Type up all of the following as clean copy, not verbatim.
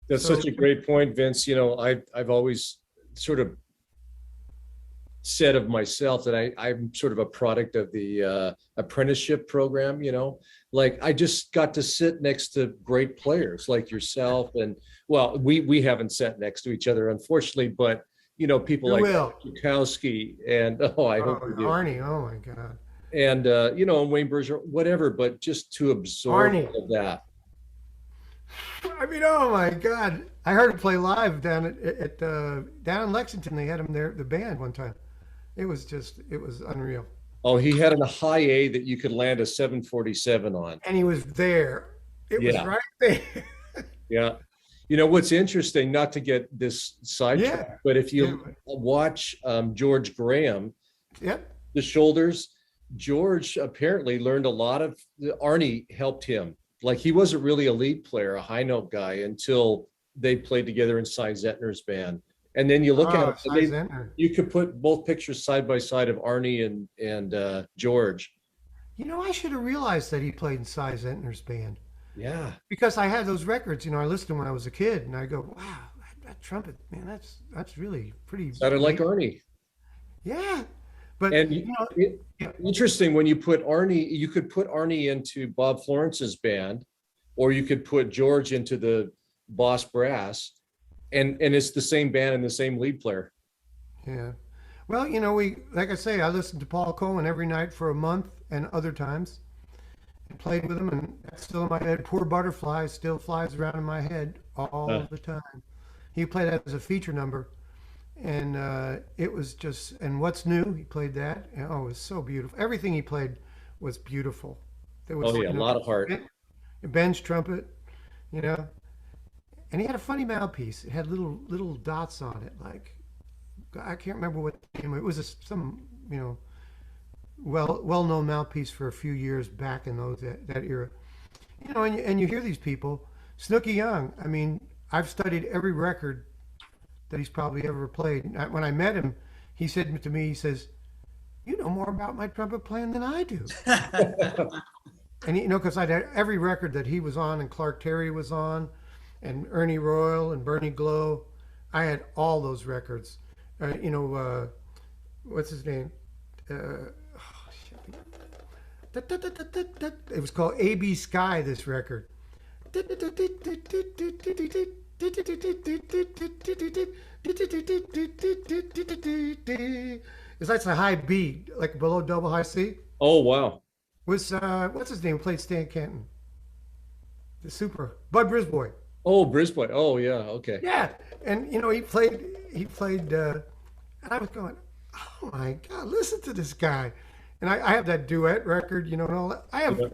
That's So such a great point, Vince. I've always sort of said of myself that I'm sort of a product of the apprenticeship program. Like I just got to sit next to great players like yourself, and well, we haven't sat next to each other, unfortunately, but people you like will. Bukowski and oh, I Oh, hope we do, Arnie. Oh my God. and and Wayne Berger, whatever, but just to absorb Arnie. all of that. I mean, oh my God. I heard him play live down down in Lexington. They had him there, the band one time. It was unreal. Oh, he had a high A that you could land a 747 on. And he was there. It was Yeah, right there. yeah. What's interesting, not to get this sidetracked, Yeah. but if Yeah. you watch George Graham, Yep. the shoulders, George apparently learned a lot of, Arnie helped him. Like he wasn't really a lead player, a high note guy, until they played together in Cy Zentner's band. And then you look at Oh, it, and Cy. you could put both pictures side by side of Arnie and George. You know, I should have realized that he played in Cy Zentner's band Yeah, because I had those records. You know, I listened to them when I was a kid, and I go, "Wow, that trumpet, man, that's really pretty sounded like amazing." Arnie. Yeah, but And you know, yeah, interesting when you put Arnie, you could put Arnie into Bob Florence's band, or you could put George into the Boss Brass, and it's the same band and the same lead player. yeah. Well, you know, we like I say, I listened to Paul Cohen every night for a month and other times, and played with him, and that's still in my head. Poor Butterfly still flies around in my head all the time. He played that as a feature number, and it was just. And What's New? He played that. And, oh, it was so beautiful. Everything he played was beautiful. There was, Oh yeah, a you know, lot of heart. Ben's trumpet, you know, and he had a funny mouthpiece. It had little dots on it, like I can't remember what the name. It was some well known mouthpiece for a few years back in that era. You know, and you hear these people, Snooky Young. I mean, I've studied every record that he's probably ever played. When I met him, he said to me, he says, "You know more about my trumpet playing than I do." And you know, because I had every record that he was on, and Clark Terry was on, and Ernie Royal and Bernie Glow. I had all those records. What's his name? Uh, it was called AB Sky. This record. It's like a high B, like below double high C. Oh wow. Was what's his name? Played Stan Kenton, the super Bud Brisboy. Oh, Brisbane. Oh yeah. Okay. Yeah, and you know he played, and I was going, oh my God, listen to this guy, and I have that duet record, you know, and all that. Yeah.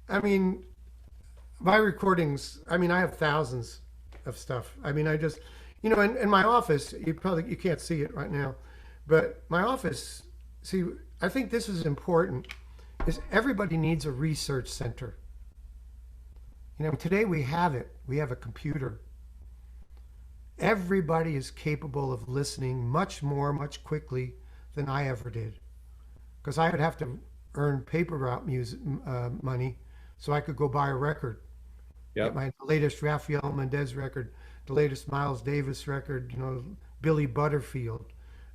I mean, my recordings. I mean, I have thousands of stuff. I mean, I just, you know, in my office, you can't see it right now, but my office. See, I think this is important. Is everybody needs a research center. You know, today we have it. We have a computer. Everybody is capable of listening much more, much quickly than I ever did. Because I would have to earn paper route music money so I could go buy a record. Get Yep. my latest Rafael Mendez record, the latest Miles Davis record, you know, Billy Butterfield,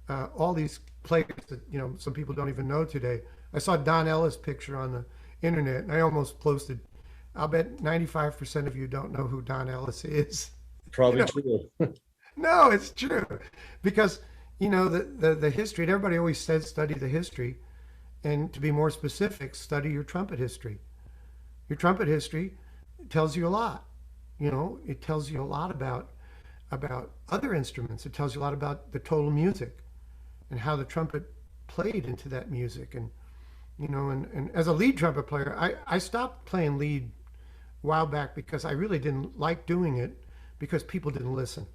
all these players that, you know, some people don't even know today. I saw Don Ellis picture on the internet, and I almost posted. I'll bet 95% of you don't know who Don Ellis is. You Probably know, true. no, it's true, because you know the history. And everybody always says study the history, and to be more specific, study your trumpet history. Your trumpet history tells you a lot. You know, it tells you a lot about other instruments. It tells you a lot about the total music and how the trumpet played into that music. And you know, and as a lead trumpet player, I stopped playing lead a while back because I really didn't like doing it because people didn't listen.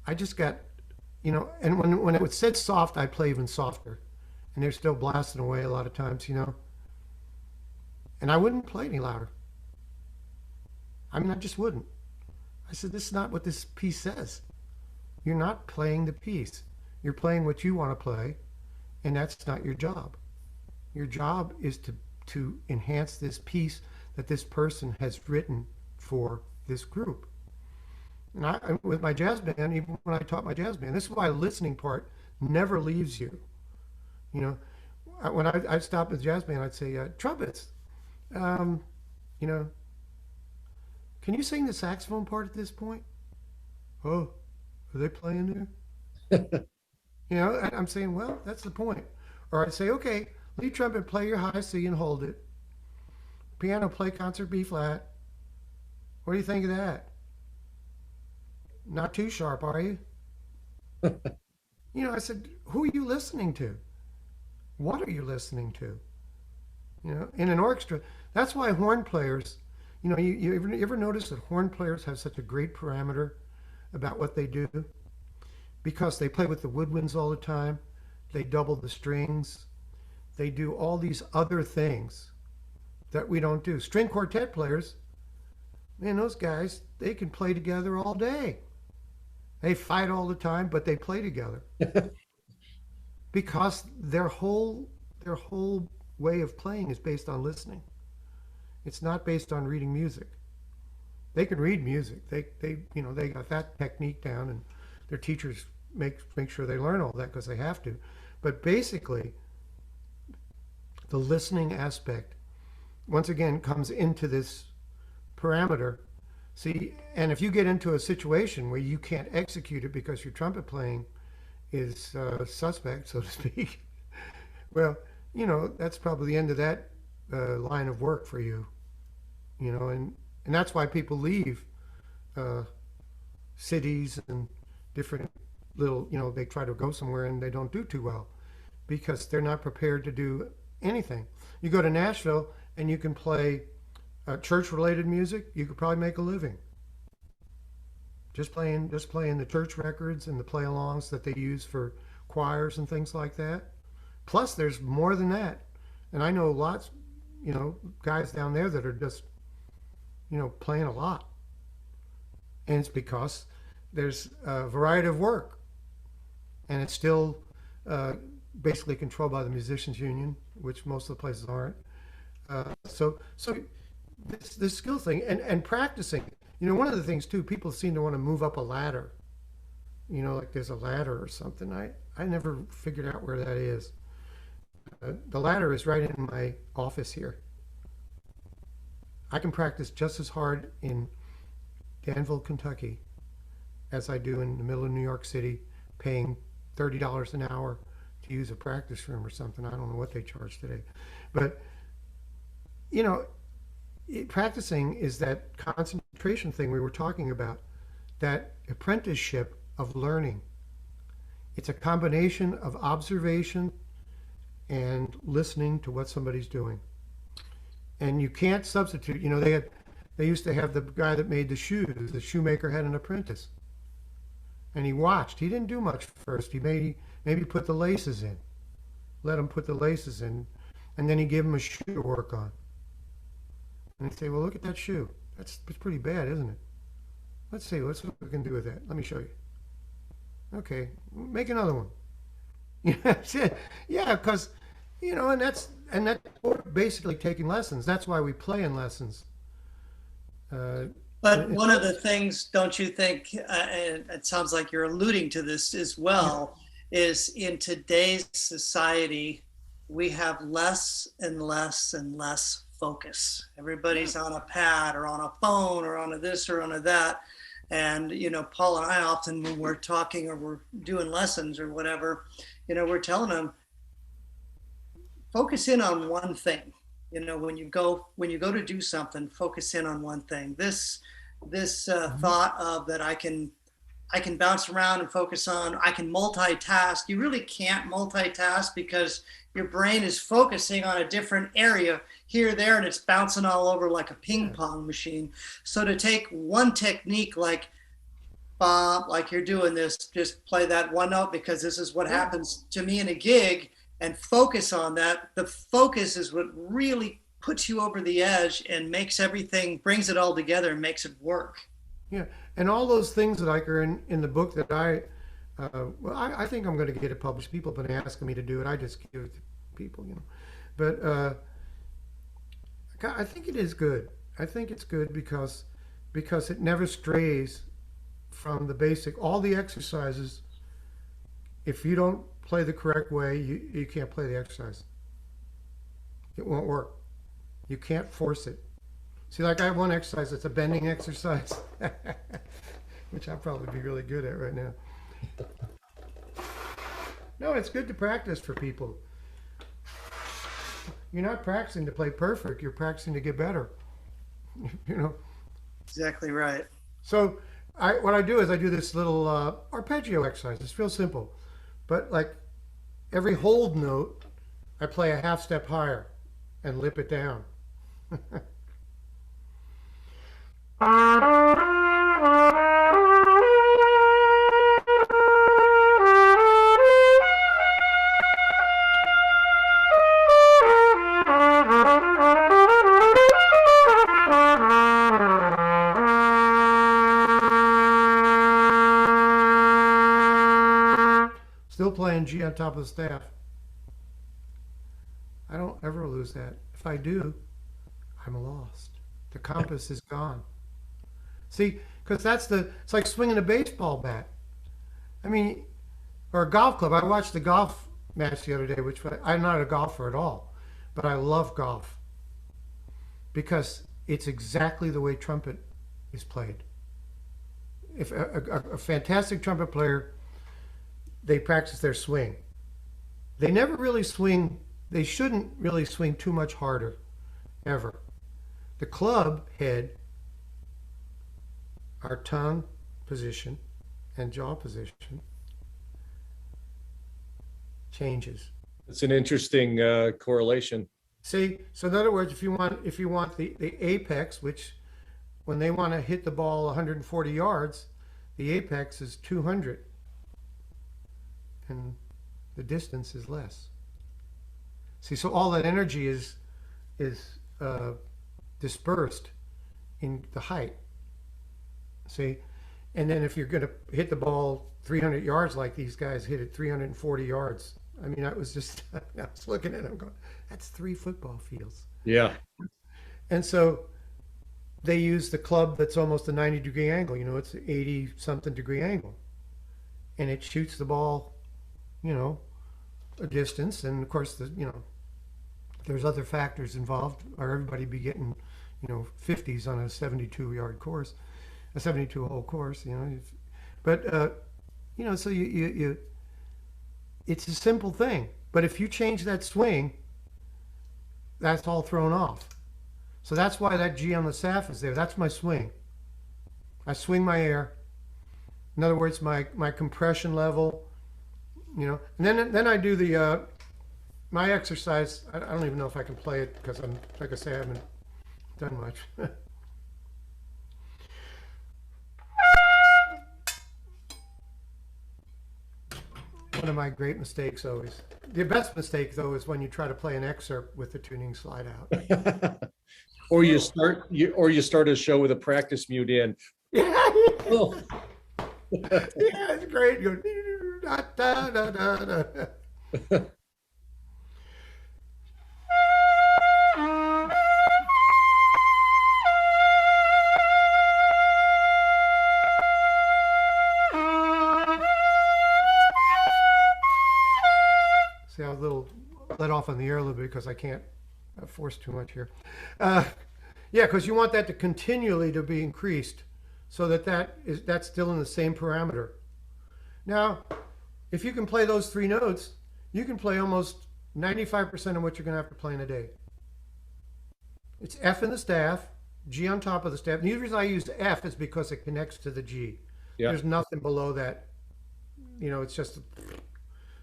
I just got, you know, and when it was said soft, I play even softer, and they're still blasting away a lot of times, you know. And I wouldn't play any louder. I mean, I just wouldn't. I said, this is not what this piece says. You're not playing the piece. You're playing what you want to play, and that's not your job. Your job is to enhance this piece that this person has written for this group. And with my jazz band, even when I taught my jazz band, this is why the listening part never leaves you. You know, when I'd stop with jazz band, I'd say, trumpets, um, you know, can you sing the saxophone part at this point? Oh, are they playing there? You know, I'm saying, well, that's the point. Or I'd say, okay, lead trumpet, play your high C and hold it. Piano, play concert B flat. What do you think of that? Not too sharp, are you? You know, I said, who are you listening to? What are you listening to? You know, in an orchestra, that's why horn players, you know, you ever notice that horn players have such a great parameter about what they do? Because they play with the woodwinds all the time, they double the strings, they do all these other things that we don't do. String quartet players, man, those guys, they can play together all day. They fight all the time, but they play together because their whole way of playing is based on listening. It's not based on reading music. They can read music. They you know they got that technique down, and their teachers make sure they learn all that because they have to. But basically, the listening aspect once again comes into this parameter. See, and if you get into a situation where you can't execute it because your trumpet playing is suspect, so to speak, well, you know, that's probably the end of that line of work for you, you know, and that's why people leave uh, cities and different little, you know, they try to go somewhere and they don't do too well because they're not prepared to do anything. You go to Nashville and you can play church-related music, you could probably make a living just playing the church records and the play-alongs that they use for choirs and things like that. Plus, there's more than that, and I know lots, you know, guys down there that are just, you know, playing a lot, and it's because there's a variety of work, and it's still uh, basically controlled by the musicians union, which most of the places aren't. So this skill thing and practicing. You know, one of the things too, people seem to want to move up a ladder. You know, like there's a ladder or something. I never figured out where that is. The ladder is right in my office here. I can practice just as hard in Danville, Kentucky, as I do in the middle of New York City, paying $30 an hour to use a practice room or something. I don't know what they charge today, but you know, practicing is that concentration thing we were talking about, that apprenticeship of learning. It's a combination of observation and listening to what somebody's doing. And you can't substitute, you know, they used to have the guy that made the shoes, the shoemaker had an apprentice. And he watched. He didn't do much first. He maybe put the laces in. Let him put the laces in, and then he gave him a shoe to work on. And he'd say, well, look at that shoe. It's pretty bad, isn't it? Let's see, let's see what we can do with that. Let me show you. Okay, make another one. Yeah, because, you know, and that's basically taking lessons. That's why we play in lessons. But one of the things, don't you think, and it sounds like you're alluding to this as well, is in today's society, we have less and less and less focus. Everybody's on a pad or on a phone or on a this or on a that. And, you know, Paul and I often, when we're talking or we're doing lessons or whatever, you know, we're telling them, focus in on one thing. You know, when you go to do something, focus in on one thing. This thought of that I can bounce around and focus on, I can multitask. You really can't multitask because your brain is focusing on a different area here, there, and it's bouncing all over like a ping pong machine. So to take one technique like you're doing this, just play that one note because this is what happens to me in a gig, and focus on that. The focus is what really puts you over the edge and makes everything, brings it all together and makes it work. Yeah, and all those things that are in the book that I think I'm going to get it published. People have been asking me to do it. I just give it to people, you know. But I think it is good. I think it's good because it never strays from the basic, all the exercises. If you don't play the correct way, you can't play the exercise. It won't work. You can't force it. See, like I have one exercise, it's a bending exercise, which I'll probably be really good at right now. No, it's good to practice for people. You're not practicing to play perfect, you're practicing to get better. You know? Exactly right. So what I do is I do this little arpeggio exercise. It's real simple. But like every hold note, I play a half step higher and lip it down. Still playing G on top of the staff. I don't ever lose that. If I do, I'm lost. The compass is gone. See, because it's like swinging a baseball bat. I mean, or a golf club. I watched the golf match the other day, which I'm not a golfer at all, but I love golf because it's exactly the way trumpet is played. If a fantastic trumpet player, they practice their swing. They never really swing, they shouldn't really swing too much harder, ever. The club head, our tongue position and jaw position changes. It's an interesting correlation. See, so in other words, if you want the apex, which when they want to hit the ball 140 yards, the apex is 200. And the distance is less. See, so all that energy is dispersed in the height. See, and then if you're going to hit the ball 300 yards like these guys hit it 340 yards, I mean, I was looking at them going, that's 3 football fields. Yeah. And so they use the club that's almost a 90-degree angle. You know, it's an 80-something degree angle, and it shoots the ball, you know, a distance. And of course, there's other factors involved, or everybody be getting, 50s on a 72-yard course, a 72-hole course, But so you it's a simple thing. But if you change that swing, that's all thrown off. So that's why that G on the staff is there. That's my swing. I swing my air. In other words, my compression level. And then I do the my exercise. I don't even know if I can play it because I'm, like I say, I haven't done much. One of my great mistakes always. The best mistake though is when you try to play an excerpt with the tuning slide out. Or you start a show with a practice mute in. Oh. Yeah, it's great. You go, da, da, da, da, da. See, I was a little let off on the air a little bit because I can't force too much here. Yeah, because you want that to continually to be increased so that's still in the same parameter. Now, if you can play those 3 notes, you can play almost 95% of what you're going to have to play in a day. It's F in the staff, G on top of the staff. And the reason I use F is because it connects to the G. Yeah. There's nothing below that. It's just...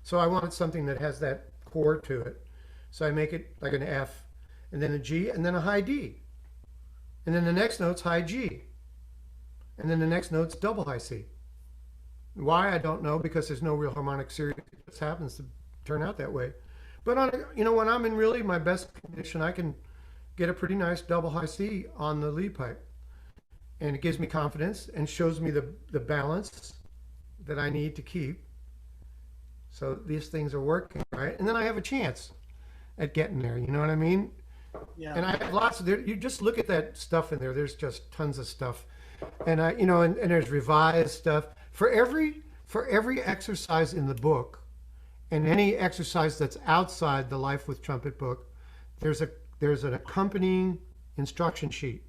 So I wanted something that has that core to it. So I make it like an F, and then a G, and then a high D. And then the next note's high G. And then the next note's double high C. Why, I don't know, because there's no real harmonic series. It just happens to turn out that way. But when I'm in really my best condition, I can get a pretty nice double high C on the lead pipe. And it gives me confidence and shows me the balance that I need to keep. So these things are working, right? And then I have a chance at getting there, you know what I mean? Yeah. And I have lots of, you just look at that stuff in there, there's just tons of stuff. And and there's revised stuff for every exercise in the book, and any exercise that's outside the Life with Trumpet book, there's an accompanying instruction sheet.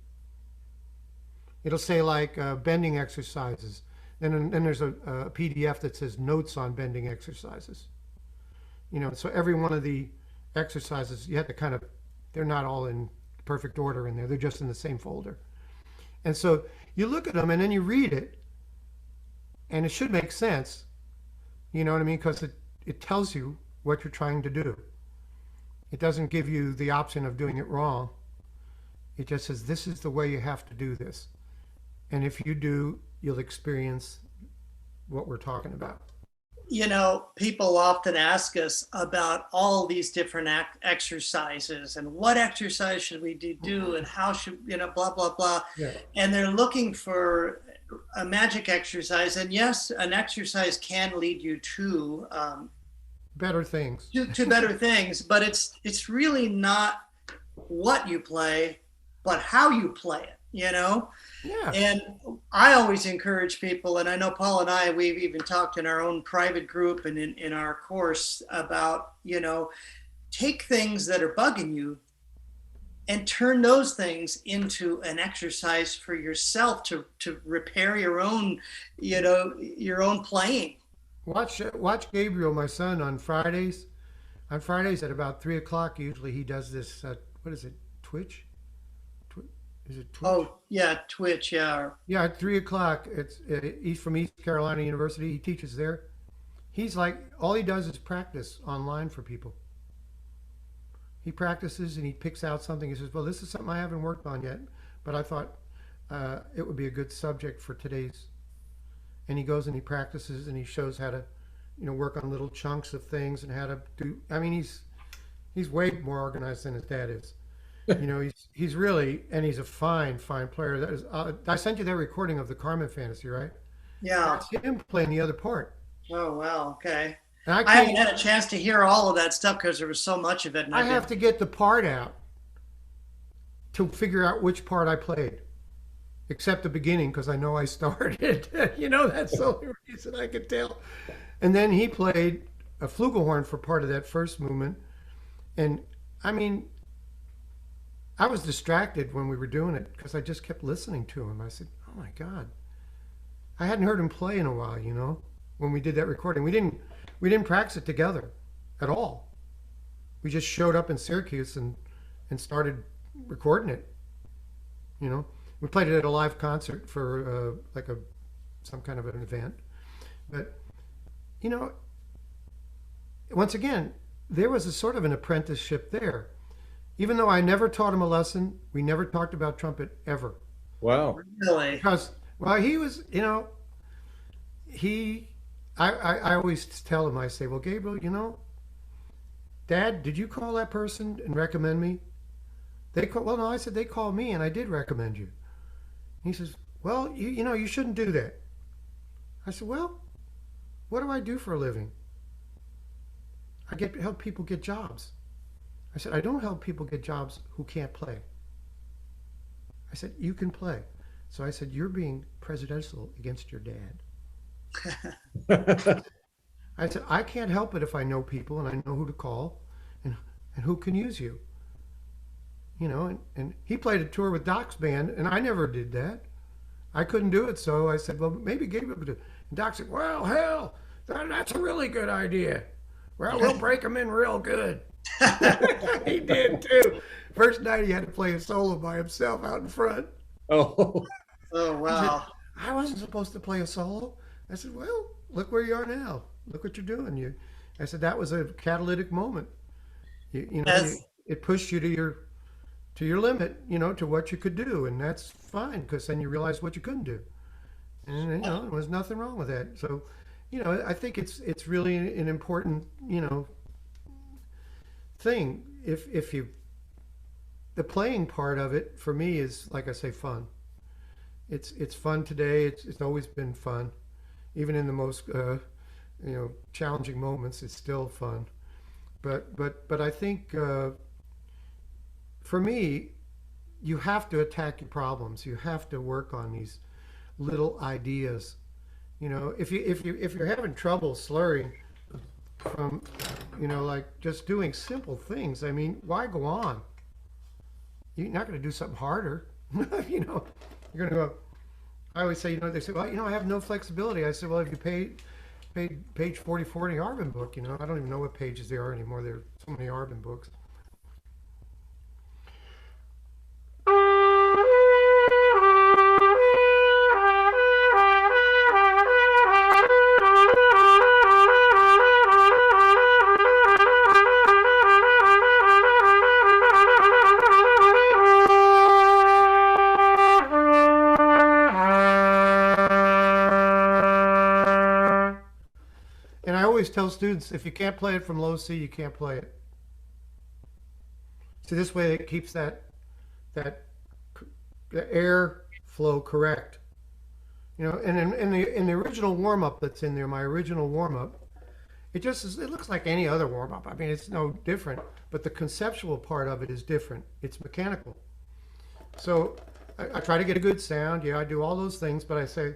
It'll say like bending exercises. Then there's a PDF that says notes on bending exercises. So every one of the exercises, you have to kind of, they're not all in perfect order in there. They're just in the same folder. And so you look at them and then you read it, and it should make sense. You know what I mean? Because it tells you what you're trying to do. It doesn't give you the option of doing it wrong. It just says, this is the way you have to do this. And if you do, you'll experience what we're talking about. People often ask us about all these different exercises and what exercise should we do and how should, blah, blah, blah. Yeah. And they're looking for a magic exercise. And yes, an exercise can lead you to better things. To better things, but it's really not what you play, but how you play it, Yeah. And I always encourage people, and I know Paul and I, we've even talked in our own private group and in our course about, take things that are bugging you and turn those things into an exercise for yourself to repair your own, your own playing. Watch Gabriel, my son, on Fridays. On Fridays at about 3:00, usually he does this. What is it? Twitch? Is it Twitch? Oh yeah, Twitch. Yeah. Yeah, at 3:00. He's from East Carolina University. He teaches there. He's like, all he does is practice online for people. He practices and he picks out something. He says, well, this is something I haven't worked on yet, but I thought it would be a good subject for today's. And he goes and he practices and he shows how to, work on little chunks of things and how to do. I mean, he's way more organized than his dad is. He's really, and he's a fine player. That is, I sent you that recording of the Carmen Fantasy, right? Yeah. That's him playing the other part. Oh wow, okay. And I haven't had a chance to hear all of that stuff because there was so much of it. And I have to get the part out to figure out which part I played, except the beginning because I know I started. That's the only reason I could tell. And then he played a flugelhorn for part of that first movement, and I mean, I was distracted when we were doing it because I just kept listening to him. I said, "Oh my God, I hadn't heard him play in a while." When we did that recording, we didn't practice it together at all. We just showed up in Syracuse and started recording it. We played it at a live concert for some kind of an event. But once again, there was a sort of an apprenticeship there. Even though I never taught him a lesson, we never talked about trumpet ever. Wow. Really? Because, well, he was, I always tell him, I say, well, Gabriel, Dad, did you call that person and recommend me? Well, no, I said, they called me and I did recommend you. He says, well, you shouldn't do that. I said, well, what do I do for a living? I help people get jobs. I said, I don't help people get jobs who can't play. I said, you can play. So I said, you're being presidential against your dad. I said, I can't help it if I know people and I know who to call and who can use you. And he played a tour with Doc's band and I never did that. I couldn't do it. So I said, well, maybe Gabriel could do it. And Doc said, well, hell, that's a really good idea. Well, we'll break them in real good. He did too. First night he had to play a solo by himself out in front. Oh. Oh wow. I wasn't supposed to play a solo. I said, well, look where you are now. Look what you're doing. I said that was a catalytic moment. It pushed you to your limit, to what you could do, and that's fine because then you realize what you couldn't do, and there was nothing wrong with that. So, I think it's really an important thing. If you, the playing part of it for me is, like I say, fun. It's fun today. It's always been fun, even in the most challenging moments. It's still fun, but I think for me, you have to attack your problems. You have to work on these little ideas. You know, if you're having trouble slurring from, you know, like just doing simple things, I mean, why go on? You're not going to do something harder. You know, you're going to go. I always say, you know, they say, well, you know, I have no flexibility. I said, well, if you paid page 44 in the Arbin book, you know, I don't even know what pages there are anymore. There are so many Arbin books. And I always tell students, if you can't play it from low C, you can't play it. So this way it keeps that the air flow correct. You know, and in the original warm up that's in there, my original warm up, it just is, it looks like any other warm up. I mean, it's no different, but the conceptual part of it is different. It's mechanical. So I try to get a good sound. Yeah, I do all those things, but I say.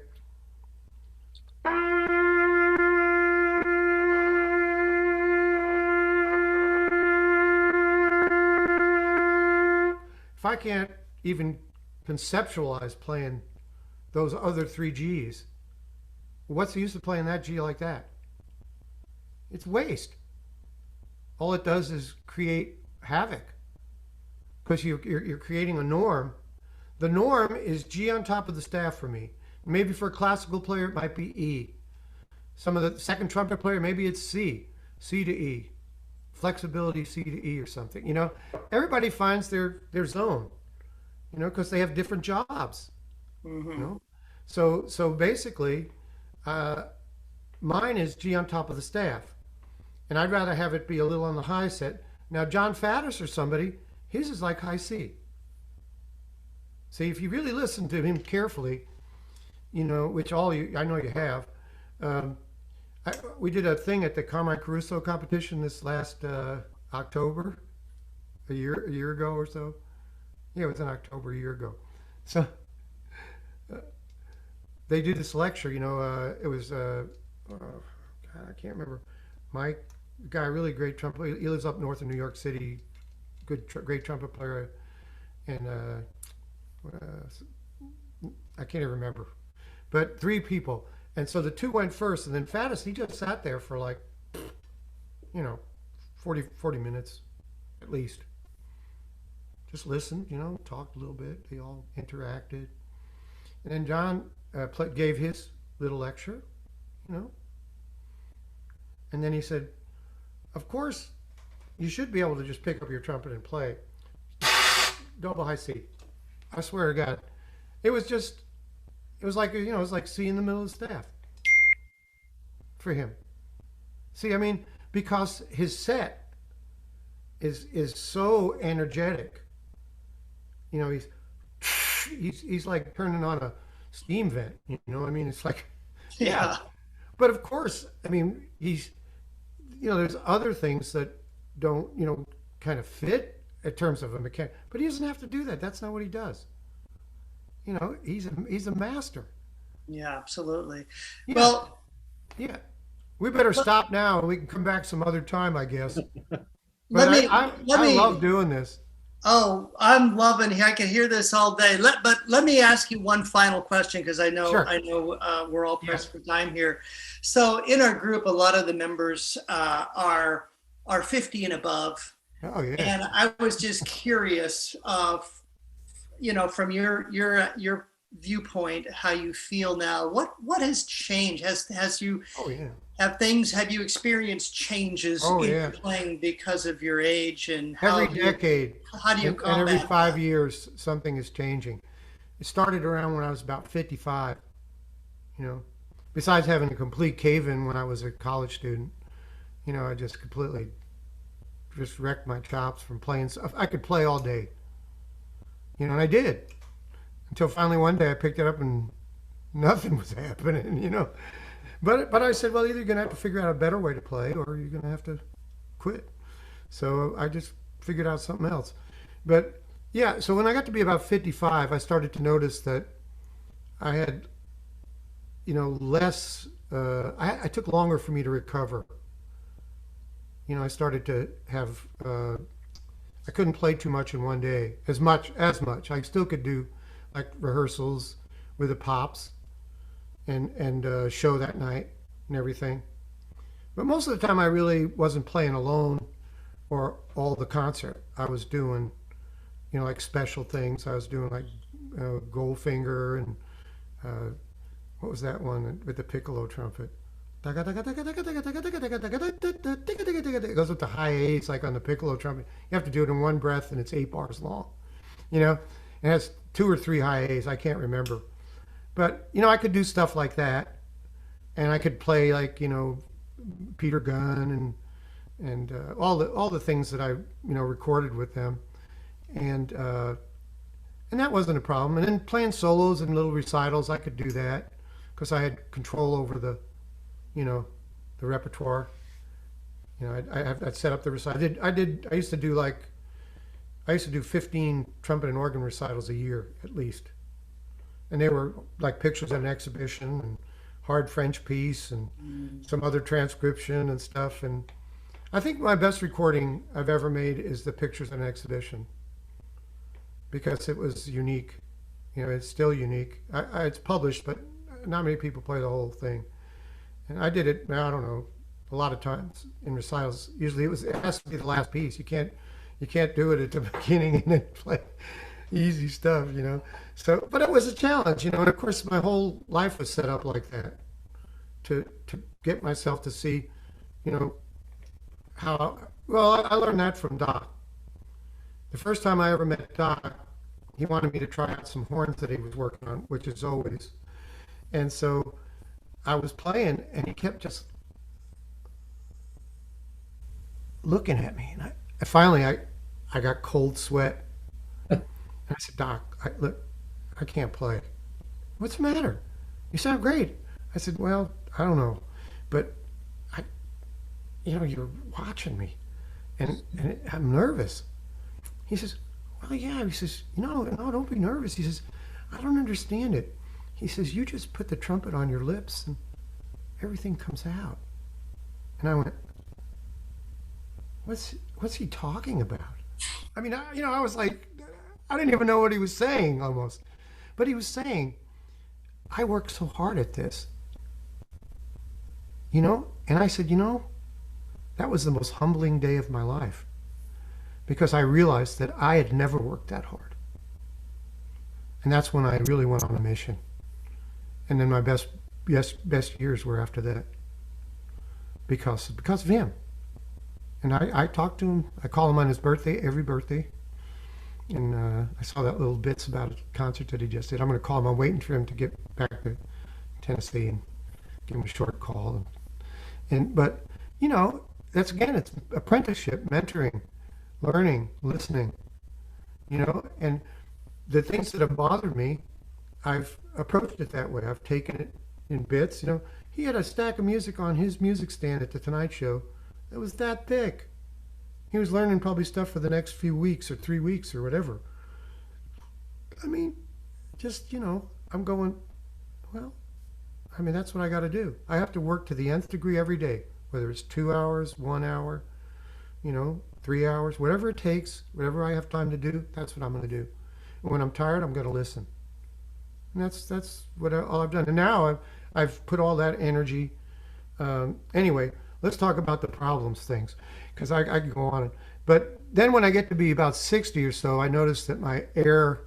If I can't even conceptualize playing those other three G's, what's the use of playing that G like that? It's waste. All it does is create havoc because you're creating a norm. The norm is G on top of the staff for me. Maybe for a classical player, it might be E. Some of the second trumpet player, maybe it's C to E. Flexibility C to E or something. You know, everybody finds their zone, you know, because they have different jobs. Mm-hmm. You know, so basically, mine is G on top of the staff, and I'd rather have it be a little on the high set. Now, John Faddis or somebody, his is like high C. See, if you really listen to him carefully, you know, which all you, I know you have. We did a thing at the Carmine Caruso competition this last October, a year ago or so. Yeah, it was in October a year ago. So they did this lecture. You know, it was God, I can't remember. Mike, guy, really great trumpet. He lives up north of New York City. Great trumpet player, and I can't even remember. But 3 people. And so the 2 went first, and then Faddis, he just sat there for like, you know, 40 minutes at least. Just listened, you know, talked a little bit. They all interacted. And then John gave his little lecture, you know. And then he said, of course, you should be able to just pick up your trumpet and play. Double high C. I swear to God. It was like, you know, it was like C in the middle of the staff for him. See, I mean, because his set is so energetic. You know, he's like turning on a steam vent. You know, I mean, it's like, Yeah. But of course, I mean, he's, you know, there's other things that don't, you know, kind of fit in terms of a mechanic. But he doesn't have to do that. That's not what he does. You know, he's a master. Yeah, absolutely. Yeah. Well, yeah. We better stop now, and we can come back some other time, I guess. But I love doing this. Oh, I'm loving. I can hear this all day. But let me ask you one final question, because I know we're all pressed for time here. So in our group, a lot of the members are 50 and above. Oh yeah. And I was just curious of, you know, from your viewpoint, how you feel now. What has changed? Has you have you experienced changes in your playing because of your age and every decade? How do you combat and every 5 that? years something is changing. It started around when I was about 55. You know, besides having a complete cave-in when I was a college student, you know, I just completely just wrecked my chops from playing. I could play all day. You know, and I did. Until finally one day I picked it up and nothing was happening, you know. But I said, well, either you're going to have to figure out a better way to play or you're going to have to quit. So I just figured out something else. But yeah, so when I got to be about 55, I started to notice that I had less. I took longer for me to recover. I started to have. I couldn't play too much in one day. As much. I still could do like rehearsals with the pops and show that night and everything. But most of the time, I really wasn't playing alone or all the concert. I was doing, like special things. I was doing like Goldfinger and what was that one with the piccolo trumpet? It goes with the high A's like on the piccolo trumpet. You have to do it in one breath and it's 8 bars long. It has 2 or 3 high A's. I can't remember. But, I could do stuff like that. And I could play like, Peter Gunn and all the things that I, recorded with them. And that wasn't a problem. And then playing solos and little recitals, I could do that because I had control over the repertoire. I'd set up the recital. I used to do 15 trumpet and organ recitals a year at least. And they were like pictures at an exhibition and hard French piece and some other transcription and stuff. And I think my best recording I've ever made is the pictures at an exhibition because it was unique. It's still unique. It's published, but not many people play the whole thing. And I did it, I don't know, a lot of times in recitals. Usually it has to be the last piece. You can't do it at the beginning and then play easy stuff, So, but it was a challenge, and of course my whole life was set up like that to get myself to see, how, well, I learned that from Doc. The first time I ever met Doc, he wanted me to try out some horns that he was working on, which is always. And so I was playing and he kept just looking at me. And I got cold sweat. And I said, Doc, look, I can't play. What's the matter? You sound great. I said, well, I don't know. But, you're watching me. And I'm nervous. He says, well, yeah. He says, no, don't be nervous. He says, I don't understand it. He says, you just put the trumpet on your lips and everything comes out. And I went, what's he talking about? I mean, I was like, I didn't even know what he was saying almost. But he was saying, I worked so hard at this. And I said, that was the most humbling day of my life. Because I realized that I had never worked that hard. And that's when I really went on a mission. And then my best years were after that. Because of him. And I talked to him. I call him on his birthday, every birthday. And I saw that little bits about a concert that he just did. I'm going to call him. I'm waiting for him to get back to Tennessee and give him a short call. But that's again, it's apprenticeship, mentoring, learning, listening. And the things that have bothered me, I've approached it that way. I've taken it in bits. He had a stack of music on his music stand at the Tonight Show that was that thick. He was learning probably stuff for the next few weeks or 3 weeks or whatever. I mean, just, I'm going, well, that's what I got to do. I have to work to the nth degree every day, whether it's 2 hours, 1 hour, 3 hours, whatever it takes, whatever I have time to do, that's what I'm going to do. And when I'm tired, I'm going to listen. And that's what all I've done. And now I've put all that energy. Anyway, let's talk about the problems things, because I could go on. But then when I get to be about 60 or so, I noticed that my air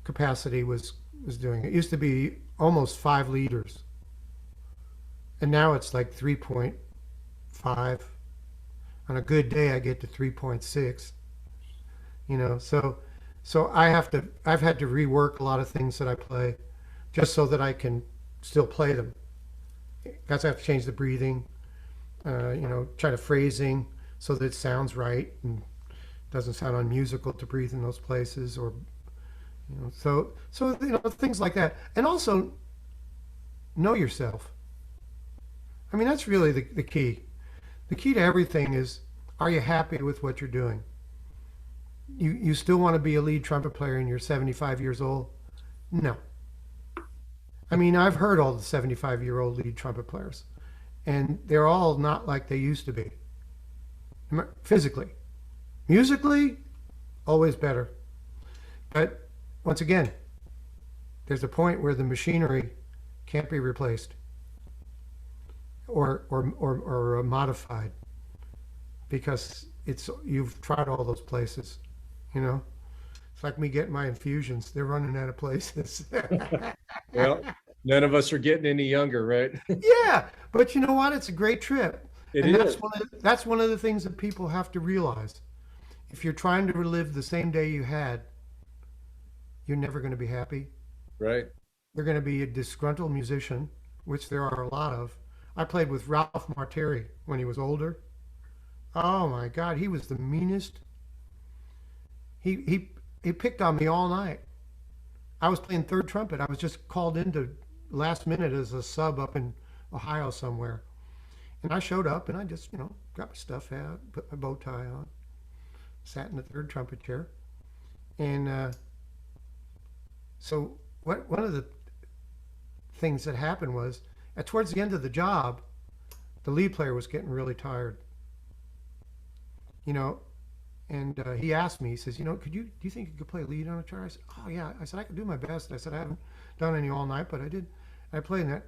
capacity was doing it. It used to be almost 5 liters. And now it's like 3.5. On a good day, I get to 3.6. So I've had to rework a lot of things that I play just so that I can still play them. Because I have to change the breathing, try to phrasing so that it sounds right and doesn't sound unmusical to breathe in those places, or so things like that. And also know yourself. That's really the key. The key to everything is, are you happy with what you're doing? You still want to be a lead trumpet player and you're 75 years old? No. I mean, I've heard all the 75-year-old lead trumpet players, and they're all not like they used to be physically. Musically, always better. But once again, there's a point where the machinery can't be replaced or modified because you've tried all those places, you know. It's like me getting my infusions; they're running out of places. Well, none of us are getting any younger, right? Yeah, but you know what? It's a great trip, It and is. that's one of the things that people have to realize. If you're trying to relive the same day you had, you're never going to be happy. Right. You're going to be a disgruntled musician, which there are a lot of. I played with Ralph Marteri when he was older. Oh my God, he was the meanest. He picked on me all night. I was playing third trumpet. I was just called into last minute as a sub up in Ohio somewhere. And I showed up and I just, got my stuff out, put my bow tie on, sat in the third trumpet chair. And so one of the things that happened was towards the end of the job, the lead player was getting really tired. And he asked me, he says, do you think you could play lead on a guitar? I said, oh yeah. I said, I could do my best. I said, I haven't done any all night, but I did. I played that.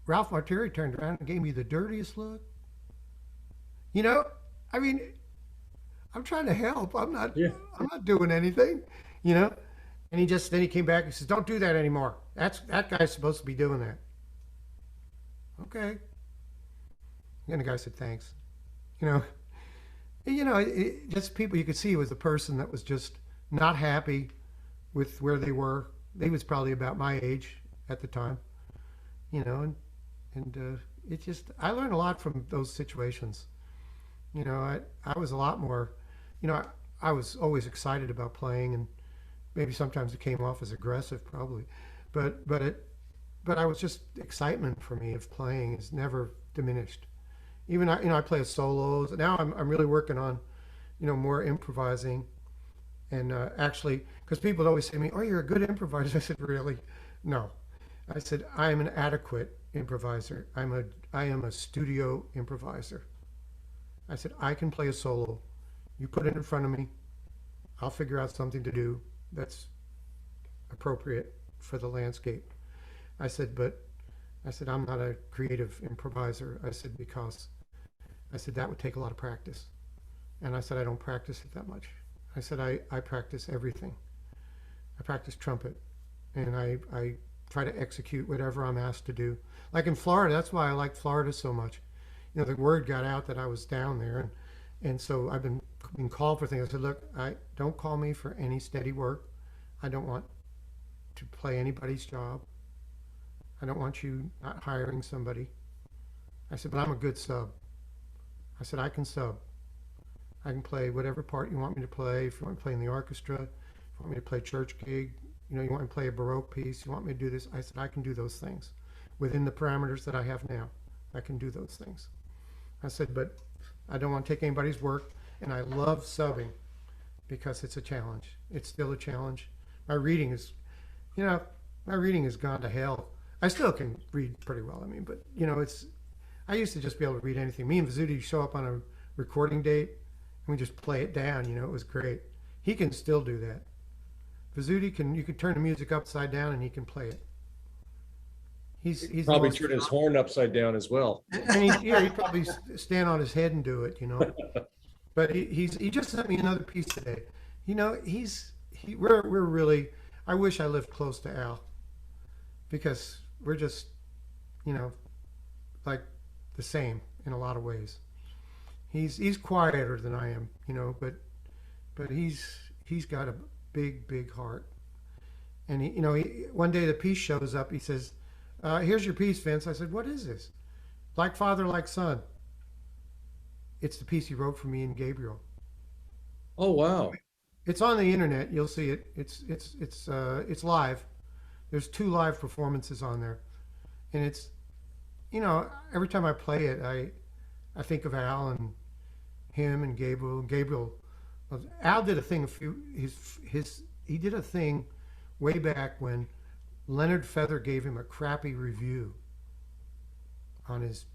Ralph Marteri turned around and gave me the dirtiest look. I mean, I'm trying to help. I'm not doing anything, And then he came back and says, don't do that anymore. That guy's supposed to be doing that. Okay. And the guy said, thanks. Just people you could see was a person that was just not happy with where they were. They was probably about my age at the time, and it just, I learned a lot from those situations. I was a lot more, I was always excited about playing, and maybe sometimes it came off as aggressive probably, but I was just, excitement for me of playing is never diminished. Even I play solos. Now I'm really working on, more improvising, and actually, because people always say to me, "Oh, you're a good improviser." I said, "Really? No." I said, "I am an adequate improviser. I am a studio improviser." I said, "I can play a solo. You put it in front of me, I'll figure out something to do that's appropriate for the landscape." I said, I'm not a creative improviser. I said, because that would take a lot of practice. And I said, I don't practice it that much. I said, I practice everything. I practice trumpet, and I try to execute whatever I'm asked to do. Like in Florida, that's why I like Florida so much. The word got out that I was down there, and so I've been called for things. I said, look, don't call me for any steady work. I don't want to play anybody's job. I don't want you not hiring somebody. I said, but I'm a good sub. I said, I can sub. I can play whatever part you want me to play. If you want me to play in the orchestra, if you want me to play church gig, you want me to play a Baroque piece, you want me to do this. I said, I can do those things. Within the parameters that I have now, I can do those things. I said, but I don't want to take anybody's work, and I love subbing because it's a challenge. It's still a challenge. My reading has gone to hell. I still can read pretty well. But I used to just be able to read anything. Me and Vizzuti show up on a recording date and we just play it down. It was great. He can still do that. Vizzuti you can turn the music upside down and he can play it. He's probably turn his horn upside down as well. And he'd probably stand on his head and do it, But he just sent me another piece today. We're really. I wish I lived close to Al, because we're just, like the same in a lot of ways. He's quieter than I am, but he's got a big heart. And one day the piece shows up. He says, "Here's your piece, Vince." I said, "What is this?" "Like Father, Like Son." It's the piece he wrote for me and Gabriel. Oh wow! It's on the internet. You'll see it. It's live. There's 2 live performances on there, and it's, every time I play it, I think of Al and him and Gabriel. Al did a thing he did a thing way back when Leonard Feather gave him a crappy review on his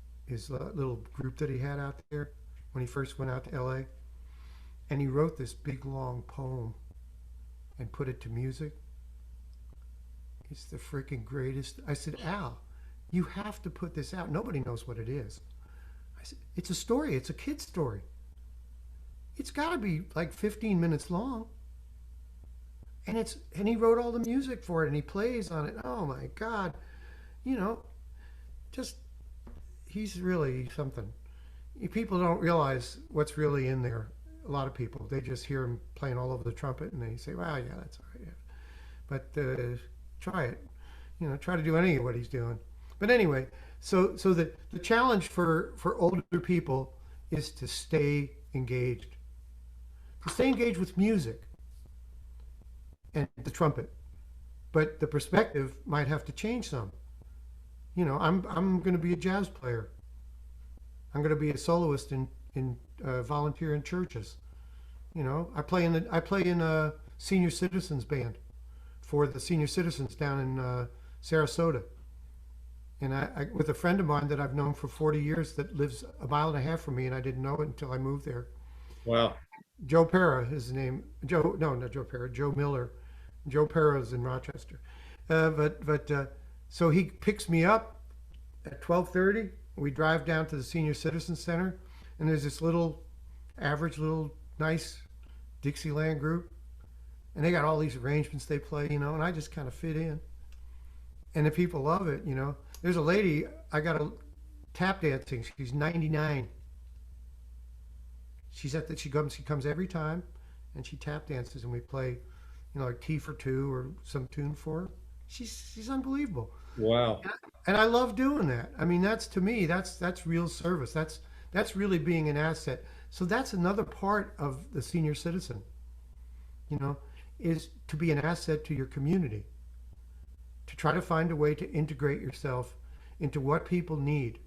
little group that he had out there when he first went out to LA. And he wrote this big long poem and put it to music. It's the freaking greatest. I said, Al, you have to put this out. Nobody knows what it is. I said, it's a story. It's a kid's story. It's got to be like 15 minutes long. And he wrote all the music for it and he plays on it. Oh my God. You know, just, he's really something. People don't realize what's really in there. A lot of people, they just hear him playing all over the trumpet and they say, well, yeah, that's all right. Yeah. But try it. You know, try to do any of what he's doing. But anyway, so the challenge for older people is to stay engaged. To stay engaged with music and the trumpet. But the perspective might have to change some. You know, I'm going to be a jazz player. I'm going to be a soloist in volunteer in churches. You know, I play in a senior citizens band for the senior citizens down in Sarasota. And I with a friend of mine that I've known for 40 years that lives a mile and a half from me, and I didn't know it until I moved there. Wow. Joe Pera is his name. Joe, no, not Joe Pera. Joe Miller. Joe Pera is in Rochester. So he picks me up at 12:30. We drive down to the Senior Citizen Center, and there's this average little nice Dixieland group, and they got all these arrangements they play, you know, and I just kind of fit in. And the people love it, you know. There's a lady, I got a tap dancing. She's 99. She comes every time, and she tap dances, and we play, you know, like Tea for Two or some tune for her. She's unbelievable. Wow. And I love doing that. I mean, that's, to me, that's real service. That's really being an asset. So that's another part of the senior citizen, you know, is to be an asset to your community, to try to find a way to integrate yourself into what people need,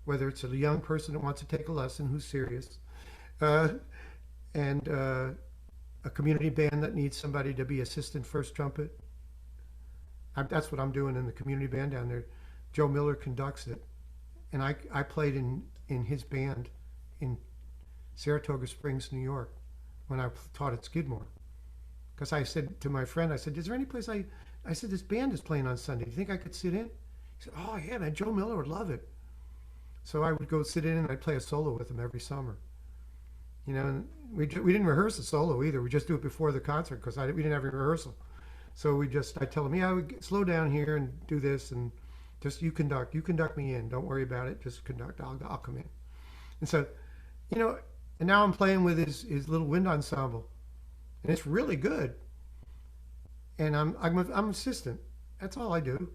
whether it's a young person that wants to take a lesson who's serious, and a community band that needs somebody to be assistant first trumpet. That's what I'm doing in the community band down there. Joe Miller conducts it, and I played in his band in Saratoga Springs, New York, when I taught at Skidmore. Because I said to my friend, I said, is there any place I said, this band is playing on Sunday. Do you think I could sit in? He said, oh yeah, man, Joe Miller would love it. So I would go sit in and I'd play a solo with him every summer. You know, and we didn't rehearse a solo either. We just do it before the concert because we didn't have a rehearsal. So I tell him, yeah, slow down here and do this, and just you conduct me in. Don't worry about it. Just conduct. I'll come in. And so, you know, and now I'm playing with his little wind ensemble, and it's really good. And I'm assistant. That's all I do.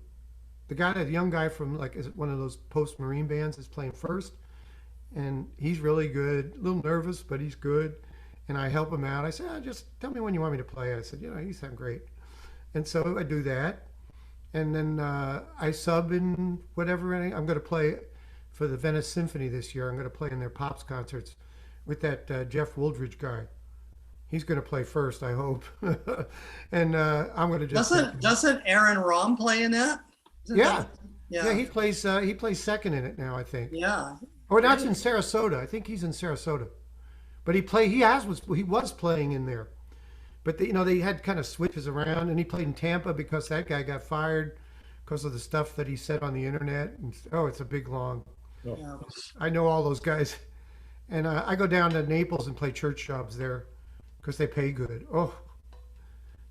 The young guy from one of those post-marine bands is playing first, and he's really good. A little nervous, but he's good. And I help him out. I said, just tell me when you want me to play. I said, you know, you sound great. And so I do that. And then I sub in whatever. I'm going to play for the Venice Symphony this year. I'm going to play in their Pops concerts with that Jeff Wooldridge guy. He's going to play first, I hope. And I'm going to just... Doesn't Aaron Rom play in that? Yeah. He plays second in it now, I think. Yeah. Or that's in Sarasota. I think he's in Sarasota. But he was playing in there. But they had kind of switches around, and he played in Tampa because that guy got fired because of the stuff that he said on the internet. And it's a big long. Yeah. I know all those guys, and I go down to Naples and play church jobs there because they pay good. Oh,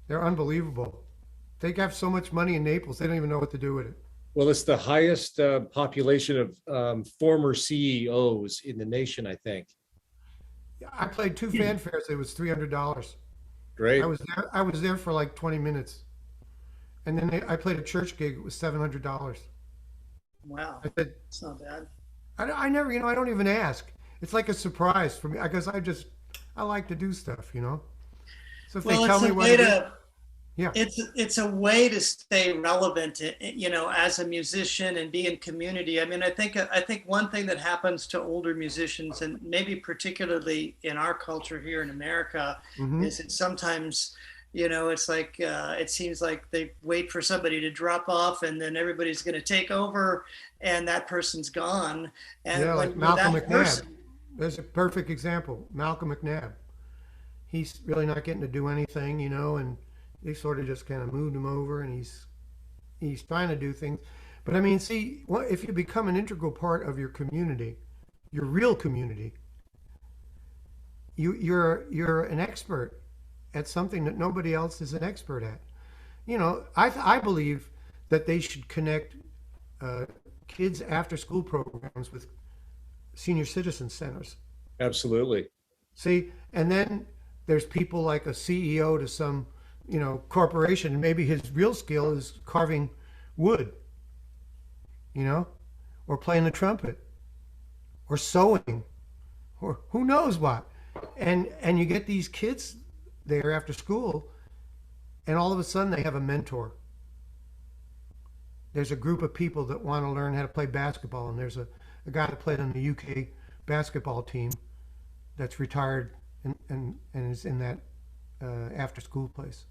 they're unbelievable. They have so much money in Naples, they don't even know what to do with it. Well, it's the highest population of former CEOs in the nation, I think. I played 2 fanfares. It was $300. Great. I was there for like 20 minutes, and then I played a church gig. It was $700. Wow, I said, that's not bad. I never, I don't even ask. It's like a surprise for me because I like to do stuff, So if they tell me what yeah, it's a way to stay relevant, as a musician and be in community. I mean, I think one thing that happens to older musicians, and maybe particularly in our culture here in America, is that sometimes You know, it's like it seems like they wait for somebody to drop off, and then everybody's going to take over, and that person's gone. And Yeah, when like you're Malcolm that McNabb. person, There's a perfect example. Malcolm McNabb. He's really not getting to do anything, you know, and they sort of just kind of moved him over, and he's trying to do things. But I mean, see, if you become an integral part of your community, your real community, you're an expert at something that nobody else is an expert at. You know, I believe that they should connect uh, kids after school programs with senior citizen centers. Absolutely. See, and then there's people like a CEO to some, you know, corporation, and maybe his real skill is carving wood, you know, or playing the trumpet, or sewing, or who knows what. And you get these kids there after school, and all of a sudden they have a mentor. There's a group of people that want to learn how to play basketball, and there's a guy that played on the UK basketball team that's retired and is in that after school place.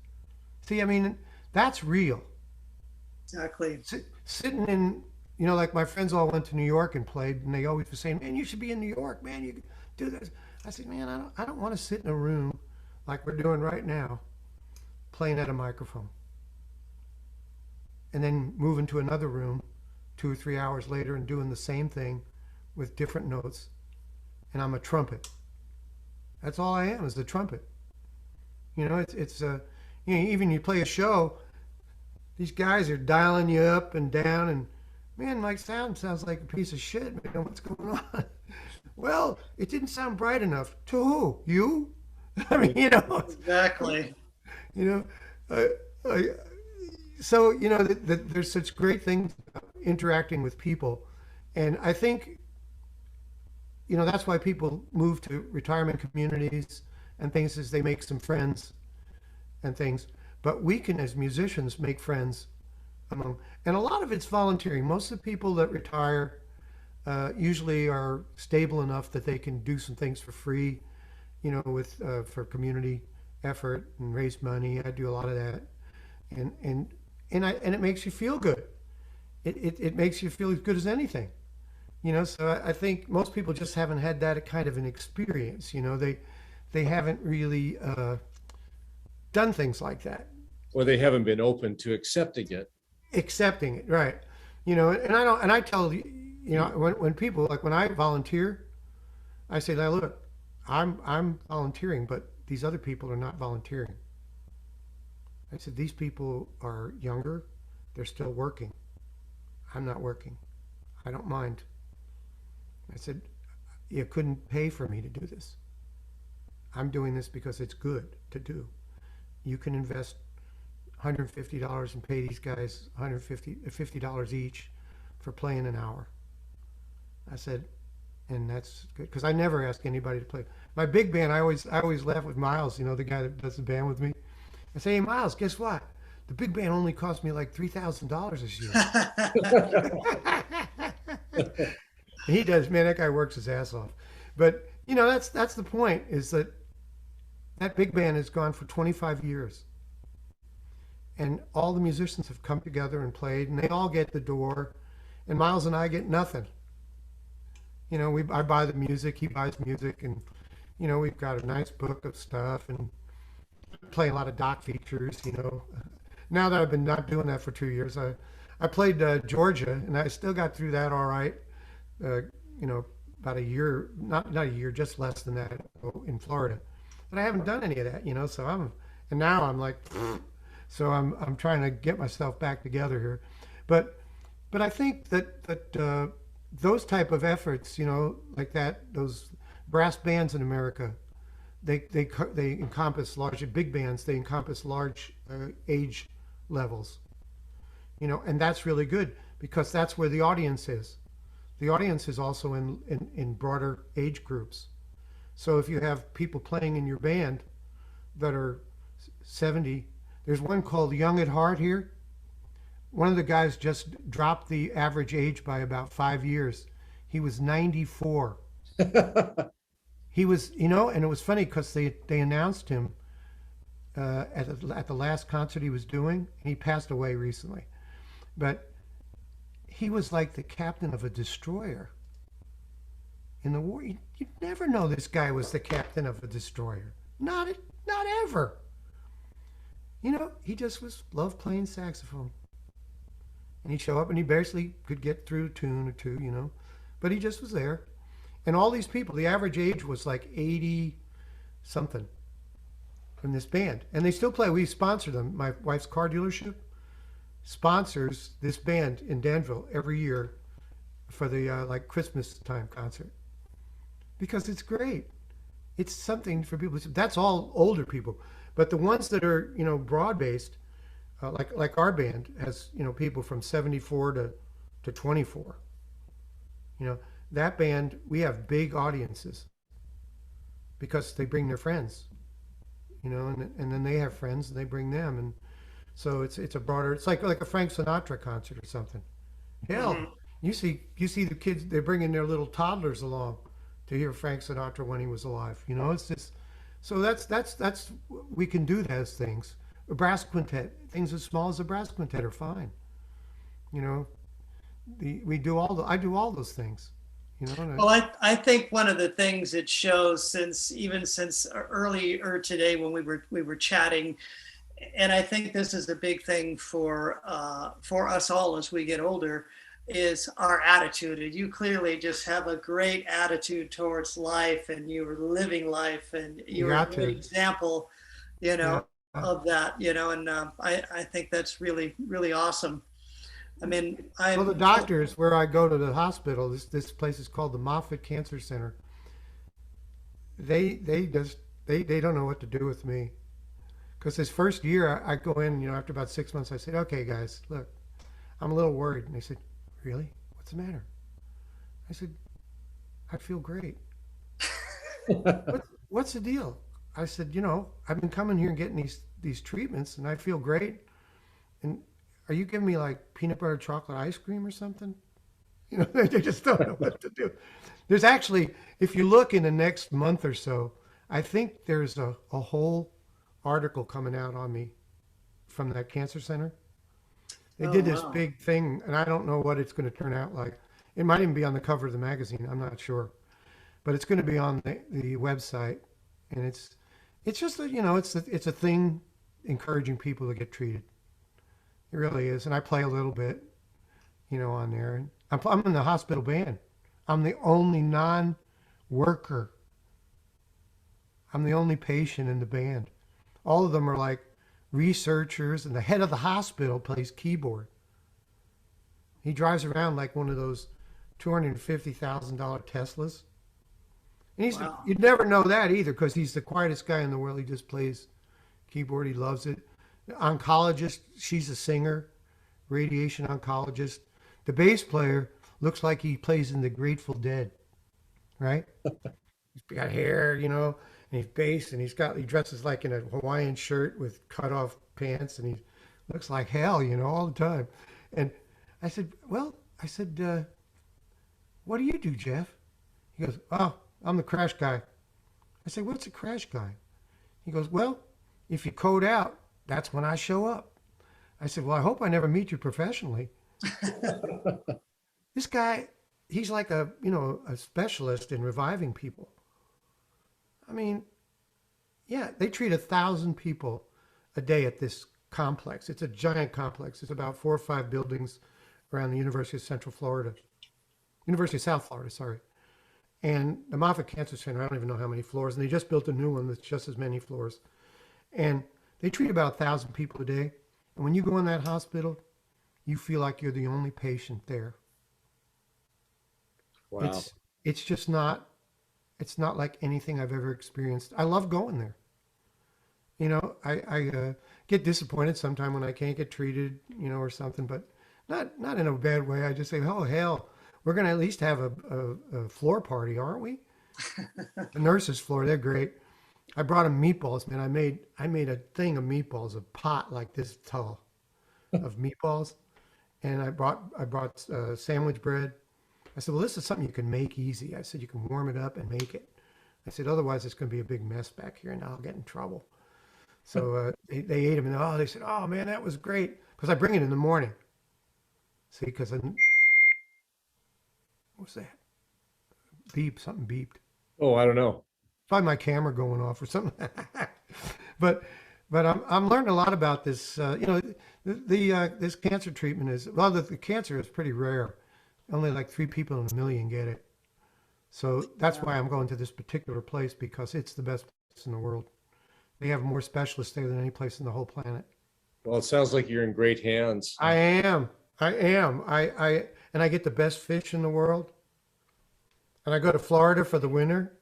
See, I mean, that's real. exactly. Sitting in, you know, like my friends all went to New York and played, and they always were saying, "Man, you should be in New York, man. You could do this." I said, "Man, I don't want to sit in a room like we're doing right now, playing at a microphone, and then move into another room 2 or 3 hours later and doing the same thing with different notes, and I'm a trumpet. That's all I am, is the trumpet. You know, it's you know, even you play a show, these guys are dialing you up and down, and man, my sound sounds like a piece of shit, man. What's going on?" Well, it didn't sound bright enough. To who? You? I mean, you know, Exactly. you know, I, so you know that there's such great things about interacting with people, and I think, you know, that's why people move to retirement communities and things, is they make some friends and things. But we can, as musicians, make friends among, and a lot of it's volunteering. Most of the people that retire usually are stable enough that they can do some things for free, you know, with for community effort and raise money. I do a lot of that, and and it makes you feel good. It makes you feel as good as anything, you know. So I think most people just haven't had that kind of an experience. You know, they haven't really done things like that. Or they haven't been open to accepting it. Accepting it, right? You know, and I don't, and I tell you know, when people, like when I volunteer, I say, "Now look, I'm volunteering, but these other people are not volunteering." I said, "These people are younger, they're still working. I'm not working. I don't mind." I said, "You couldn't pay for me to do this. I'm doing this because it's good to do. You can invest $150 and pay these guys $50 each for playing an hour." I said, and that's good, because I never ask anybody to play. My big band, I always laugh with Miles, you know, the guy that does the band with me. I say, "Hey, Miles, guess what? The big band only cost me like $3,000 this year." And he does, man. That guy works his ass off. But you know, that's the point, is that that big band has gone for 25 years, and all the musicians have come together and played, and they all get the door, and Miles and I get nothing. You know, I buy the music, he buys music, and you know, we've got a nice book of stuff, and play a lot of doc features. You know, now that I've been not doing that for 2 years, I played Georgia, and I still got through that all right. You know, about a year, not a year, just less than that, in Florida. But I haven't done any of that, you know. So and now I'm like, so I'm trying to get myself back together here, but I think that those type of efforts, you know, like that, those brass bands in America, they encompass large, big bands. They encompass large age levels, you know, and that's really good, because that's where the audience is. The audience is also in broader age groups. So if you have people playing in your band that are 70, there's one called Young at Heart here. One of the guys just dropped the average age by about 5 years. He was 94. He was, you know, and it was funny because they announced him at the last concert he was doing, and he passed away recently. But he was like the captain of a destroyer in the war. You'd never know this guy was the captain of a destroyer. Not ever. You know, he just loved playing saxophone. And he'd show up and he barely could get through a tune or two, you know. But he just was there. And all these people, the average age was like 80 something from this band. And they still play. We sponsor them. My wife's car dealership sponsors this band in Danville every year for the like Christmas time concert. Because it's great. It's something for people. That's all older people. But the ones that are, you know, broad-based, like our band has, you know, people from 74 to 24. You know, that band, we have big audiences because they bring their friends, you know, and then they have friends and they bring them. And so it's a broader, it's like a Frank Sinatra concert or something. Hell, you see the kids, they're bringing their little toddlers along to hear Frank Sinatra when he was alive. You know, it's just, so that's we can do those things. A brass quintet, things as small as a brass quintet are fine. You know, I do all those things. You know. Well, I think one of the things it shows since earlier today when we were chatting, and I think this is a big thing for us all as we get older, is our attitude. And you clearly just have a great attitude towards life, and you're living life, and you're a great example, you know, of that, you know, and I think that's really, really awesome. I mean, well, the doctors where I go to the hospital, this place is called the Moffitt Cancer Center. They don't know what to do with me, because this first year I go in, you know, after about 6 months, I said, okay, guys, look, I'm a little worried, and they said, really? What's the matter? I said, I feel great. What's the deal? I said, you know, I've been coming here and getting these treatments, and I feel great. And are you giving me like peanut butter chocolate ice cream or something? You know, they just don't know what to do. There's actually, if you look in the next month or so, I think there's a whole article coming out on me from that cancer center. They did this big thing, and I don't know what it's going to turn out like. It might even be on the cover of the magazine. I'm not sure, but it's going to be on the website, and it's just that, you know, it's a thing encouraging people to get treated. It really is, and I play a little bit, you know, on there. And I'm in the hospital band. I'm the only non-worker. I'm the only patient in the band. All of them are like researchers, and the head of the hospital plays keyboard. He drives around like one of those $250,000 Teslas. And you'd never know that either, because he's the quietest guy in the world. He just plays keyboard. He loves it. The oncologist, she's a singer, radiation oncologist. The bass player looks like he plays in the Grateful Dead, right? He's got hair, you know, and he's bass, and he dresses like in a Hawaiian shirt with cut off pants, and he looks like hell, you know, all the time. And I said, what do you do, Jeff? He goes, oh, I'm the crash guy. I said, what's a crash guy? He goes, well, if you code out, that's when I show up. I said, well, I hope I never meet you professionally. This guy, he's like a specialist in reviving people. I mean, yeah, they treat 1,000 people a day at this complex. It's a giant complex. It's about 4 or 5 buildings around the University of South Florida, sorry. And the Moffitt Cancer Center, I don't even know how many floors, and they just built a new one that's just as many floors. And they treat about 1,000 people a day. And when you go in that hospital, you feel like you're the only patient there. Wow. It's just not, it's not like anything I've ever experienced. I love going there. You know, I get disappointed sometime when I can't get treated, you know, or something, but not in a bad way. I just say, oh, hell, we're going to at least have a floor party, aren't we? The nurses' floor, they're great. I brought them meatballs, man. I made a thing of meatballs, a pot like this tall of meatballs. And I brought sandwich bread. I said, well, this is something you can make easy. I said, you can warm it up and make it. I said, otherwise it's going to be a big mess back here and I'll get in trouble. So they ate them, and they said, "Oh man, that was great." Because I bring it in the morning. See, because what's that? Something beeped. Oh, I don't know. Probably my camera going off or something. but I'm learning a lot about this. This cancer treatment is the cancer is pretty rare. Only like 3 people in a million get it. So that's why I'm going to this particular place, because it's the best place in the world. They have more specialists there than any place in the whole planet. Well, it sounds like you're in great hands. I am. And I get the best fish in the world. And I go to Florida for the winter.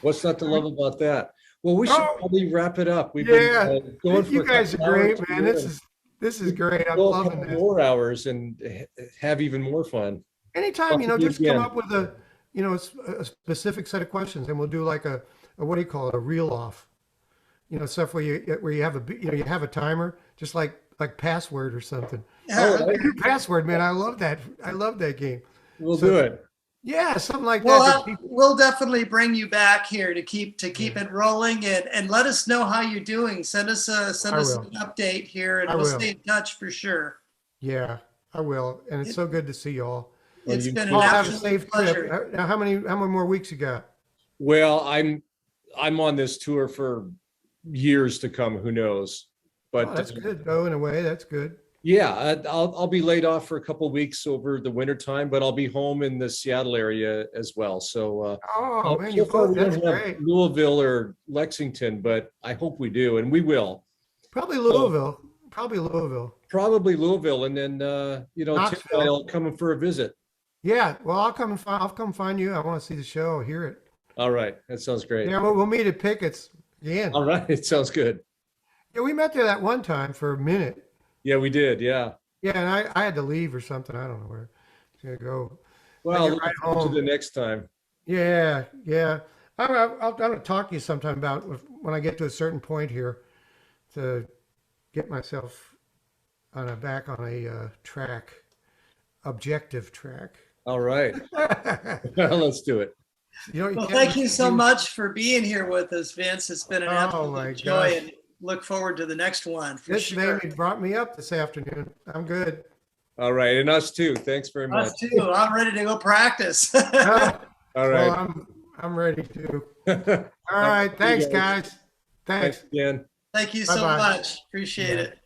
What's not to love about that? Well, we should probably wrap it up. We've been going for you guys are great, man. This is great. I'm loving this. More hours and have even more fun. Anytime, just come up with a specific set of questions, and we'll do like a what do you call it, a reel off. Stuff where you have you have a timer, just like password or something. Password, man. I love that. I love that game. We'll do it. Yeah, something like that. We'll definitely bring you back here to keep it rolling, and let us know how you're doing. Send us an update here, and we'll stay in touch for sure. Yeah, I will. And it's so good to see y'all. It's been an absolute pleasure. Trip. Now, how many more weeks you got? Well, I'm on this tour for years to come. Who knows? But that's good. Oh, in a way, that's good. Yeah, I'll be laid off for a couple of weeks over the winter time, but I'll be home in the Seattle area as well. So, man, that's great. Louisville or Lexington, but I hope we do, and we will. Probably Louisville. Probably Louisville, and then Tim and I'll come in for a visit. Yeah, well, I'll come find you. I want to see the show, hear it. All right, that sounds great. Yeah, we'll meet at Pickett's again. All right, it sounds good. Yeah, we met there that one time for a minute. Yeah, we did. Yeah. Yeah, and I had to leave or something. I don't know where to go. Well, look forward to the next time. Yeah. I'll talk to you sometime about when I get to a certain point here to get myself back on a track, objective track. All right. Let's do it. Thank you so much for being here with us, Vince. It's been an absolute joy. And look forward to the next one. This brought me up this afternoon. I'm good. All right. And us too. Thanks very much. Us too. I'm ready to go practice. All right. Well, I'm ready to. All right. Thanks, guys. Thanks again. Thank you so much. Appreciate it.